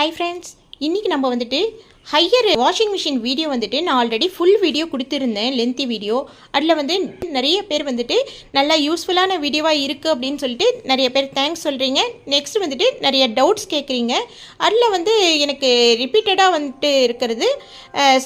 Hi friends, இன்னைக்கு நம்ம வந்துட்டு ஹையர் வாஷிங் மிஷின் வீடியோ வந்துட்டு நான் ஆல்ரெடி ஃபுல் வீடியோ கொடுத்துருந்தேன், லென்த்தி வீடியோ. அதில் வந்து நிறைய பேர் வந்துட்டு நல்லா யூஸ்ஃபுல்லான வீடியோவாக இருக்குது அப்படின்னு சொல்லிட்டு நிறைய பேர் தேங்க்ஸ் சொல்கிறீங்க. நெக்ஸ்ட் வந்துட்டு நிறைய டவுட்ஸ் கேட்குறீங்க. அதில் வந்து எனக்கு ரிப்பீட்டடாக வந்துட்டு இருக்கிறது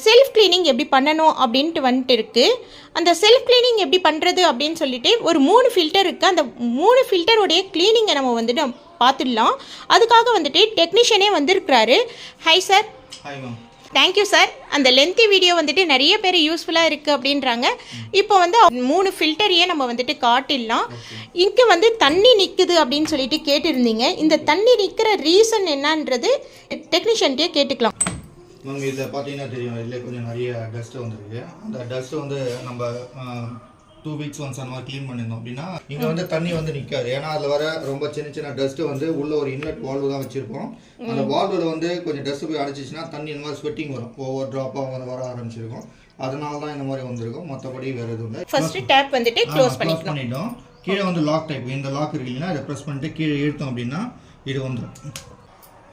செல்ஃப் க்ளீனிங் எப்படி பண்ணணும் அப்படின்ட்டு வந்துட்டு இருக்குது. அந்த செல்ஃப் க்ளீனிங் எப்படி பண்ணுறது அப்படின்னு சொல்லிட்டு ஒரு 3 ஃபில்டர் இருக்குது. அந்த 3 ஃபில்டருடைய க்ளீனிங்கை நம்ம வந்துட்டு பார்த்துடலாம். அதுக்காக வந்துட்டு டெக்னீஷியனே வந்திருக்கிறாரு. Hi sir. Hi ma'am. Thank you sir. அந்த லென்த்தி வீடியோ வந்துட்டு நிறைய பேர் யூஸ்ஃபுல்லாக இருக்குது அப்படின்றாங்க. இப்போ வந்து 3 ஃபில்டரையே நம்ம வந்துட்டு காட்டிடலாம். இங்கே வந்து தண்ணி நிற்குது அப்படின்னு சொல்லிட்டு கேட்டிருந்தீங்க. இந்த தண்ணி நிற்கிற ரீசன் என்னன்றது டெக்னீஷியன்ட்டே கேட்டுக்கலாம். மேம் இதில் பார்த்தீங்கன்னா தெரியும், இதில் கொஞ்சம் நிறைய டஸ்ட்டு வந்துருக்கு. அந்த டஸ்ட்டு வந்து நம்ம 2 வீக்ஸ் ஒன்ஸ் அந்த மாதிரி க்ளீன் பண்ணியிருந்தோம் அப்படின்னா இங்கே வந்து தண்ணி வந்து நிற்காது. ஏன்னா அதில் வர ரொம்ப சின்ன சின்ன டஸ்ட்டு வந்து உள்ள ஒரு இன்லெட் வால்வு தான் வச்சுருக்கோம். அந்த வால்வில் வந்து கொஞ்சம் டஸ்ட்டு போய் அடைச்சிச்சுன்னா தண்ணி இந்த மாதிரி ஸ்வெட்டிங் வரும், ஒவ்வொரு ட்ராப்பாக வந்து வர ஆரம்பிச்சிருக்கும். அதனால தான் இந்த மாதிரி வந்திருக்கும், மற்றபடி வேறு எதுவும் இல்லை. ஃபர்ஸ்ட் டேப் வந்துட்டு க்ளோஸ் பண்ணிட்டோம். கீழே வந்து லாக் டைப், இந்த லாக் இருக்கு இல்லைன்னா இதை ப்ரெஸ் பண்ணிட்டு கீழே இழுத்தோம் அப்படின்னா இது வந்துடும்.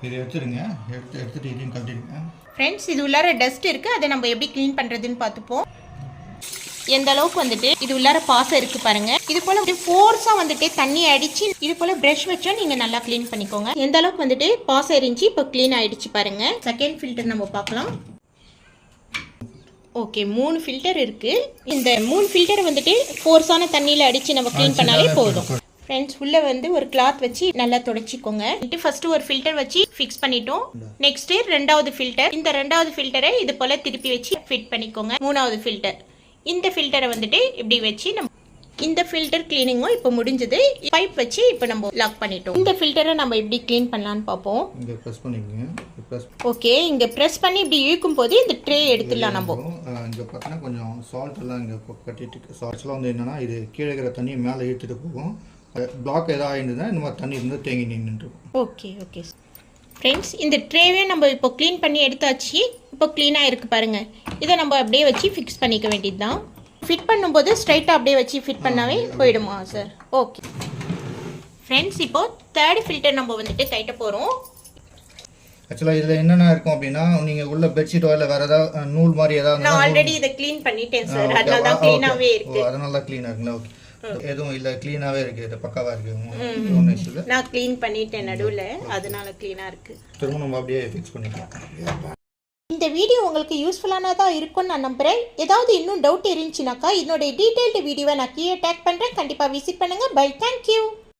இதை எடுத்துடுங்க, எடுத்துட்டு இதையும் கட்டிடுங்க. ஃப்ரெண்ட்ஸ், இது உள்ளார டஸ்ட் இருக்குது, அதை நம்ம எப்படி க்ளீன் பண்ணுறதுன்னு பார்த்துப்போம். எந்த அளவுக்கு வந்துட்டு இது உள்ளார பாசம் இருக்குது பாருங்கள். இது போல் ஃபோர்ஸாக வந்துட்டு தண்ணி அடித்து இது போல் ப்ரஷ் வச்சோம் நீங்கள் நல்லா க்ளீன் பண்ணிக்கோங்க. எந்த அளவுக்கு வந்துட்டு பாசம் இருந்துச்சு, இப்போ க்ளீன் ஆகிடுச்சு பாருங்கள். செகண்ட் ஃபில்டர் நம்ம பார்க்கலாம். ஓகே, 3 ஃபில்டர் இருக்குது. இந்த 3 ஃபில்டரை வந்துட்டு ஃபோர்ஸான தண்ணியில் அடித்து நம்ம க்ளீன் பண்ணாலே போதும். ஃப்ரெண்ட்ஸ், உள்ளே வந்து ஒரு கிளாத் வச்சு நல்லா தொடச்சிக்கோங்க. ஃபர்ஸ்ட் ஒரு ஃபில்டர் வச்சு ஃபிக்ஸ் பண்ணிட்டோம். நெக்ஸ்ட்டு 2வது ஃபில்டர். இந்த 2வது ஃபில்டரை இது போல் திருப்பி வச்சு ஃபிட் பண்ணிக்கோங்க. 3வது ஃபில்டர். இந்த ஃபில்டரை வந்துட்டு இப்படி வச்சு நம்ம இந்த ஃபில்டர் க்ளீனிங்கும் இப்போ முடிஞ்சது. பைப் வச்சு இப்போ நம்ம லாக் பண்ணிட்டோம். இந்த ஃபில்டரை நம்ம எப்படி க்ளீன் பண்ணலான்னு பார்ப்போம். இங்கே ப்ரெஸ் பண்ணிக்கங்க. ஓகே, இங்கே ப்ரெஸ் பண்ணி இப்படி இழுக்கும் போது இந்த ட்ரே எடுத்துடலாம். நம்ம இங்கே பார்த்தீங்கன்னா கொஞ்சம் சால்ட் எல்லாம் இங்கே கட்டிட்டு, சால்ட்ஸ்லாம் வந்து என்னென்னா இது கீழே இருக்கிற தண்ணியை மேலே இழுத்துட்டு போகும். பிளாக் எதாவது ஆகிருந்ததுன்னா இந்த மாதிரி தண்ணி இருந்து தேங்கி நின்றுருக்கும். ஓகே ஓகே ஃப்ரெண்ட்ஸ், இந்த ட்ரேவே நம்ம இப்போ க்ளீன் பண்ணி எடுத்தாச்சு. இப்போ க்ளீனாக இருக்குது பாருங்கள். இதை நம்ம அப்படியே வச்சு ஃபிக்ஸ் பண்ணிக்க வேண்டியது தான். ஃபிட் பண்ணும்போது ஸ்ட்ரைட்டாக அப்படியே வச்சு ஃபிட் பண்ணாவே போயிடுமா சார்? ஓகே ஃப்ரெண்ட்ஸ், இப்போது 3rd ஃபில்டர் நம்ம வந்துட்டு கைட்ட போகிறோம். ஆக்சுவலாக இதில் என்னென்ன இருக்கும் அப்படின்னா, நீங்கள் உள்ள பெட்ஷீட்டோ இல்லை வேறு ஏதாவது நூல் மாதிரி ஏதாவது. நான் ஆல்ரெடி இதை க்ளீன் பண்ணிட்டேன் சார், அதனால தான் க்ளீனாகவே இருக்குது. அதனால தான் க்ளீனாக இருக்குங்களா? ஓகே, எதுவும் இல்லை, க்ளீனாகவே இருக்குது, இது பக்காவாக இருக்குது. நான் க்ளீன் பண்ணிட்டேன் நடுவில், அதனால க்ளீனாக இருக்குது. திரும்ப நம்ம அப்படியே ஃபிக்ஸ் பண்ணிக்கலாம். இந்த வீடியோ உங்களுக்கு யூஸ்ஃபுல்லானதாக இருக்கும்னு நான் நம்புகிறேன். ஏதாவது இன்னும் டவுட் இருந்துச்சுனாக்கா என்னோட டீட்டெயில்டு வீடியோவை நான் கீழே டேக் பண்ணுறேன். கண்டிப்பாக விசிட் பண்ணுங்கள். Bye, thank you.